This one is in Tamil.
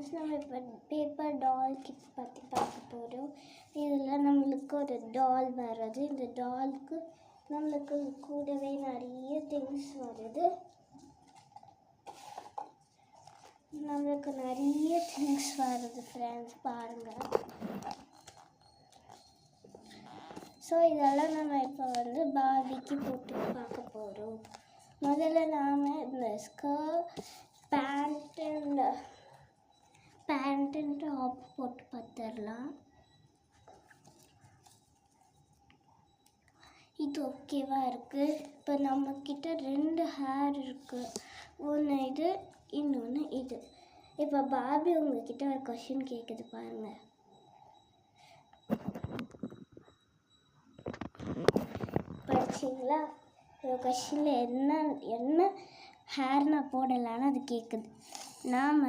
ஃப்ரெண்ட்ஸ், நம்ம இப்போ பேப்பர் டால் கிட் பற்றி பார்க்க போகிறோம். இதில் நம்மளுக்கு ஒரு டால் வருது. இந்த டாலுக்கு நம்மளுக்கு கூடவே நிறைய திங்ஸ் வருது. நம்மளுக்கு நிறைய திங்ஸ் வருது ஃப்ரெண்ட்ஸ், பாருங்கள். ஸோ இதெல்லாம் நம்ம இப்போ பார்பிக்கு போட்டு பார்க்க போகிறோம். முதல்ல நாம் இந்த பேண்ட் அண்ட் டாப் போட்டு பார்த்துடலாம். இது ஓகேவா இருக்குது. இப்போ நம்மக்கிட்ட 2 ஹேர் இருக்குது. ஒன்று இது, இன்னொன்று இது. இப்போ பார்பி உங்ககிட்ட ஒரு கொஷின் கேட்குது பாருங்கள். படிச்சிங்களா? ஒரு கொஷினில் என்ன ஹேர் நான் போடலான்னு அது கேட்குது. நாம்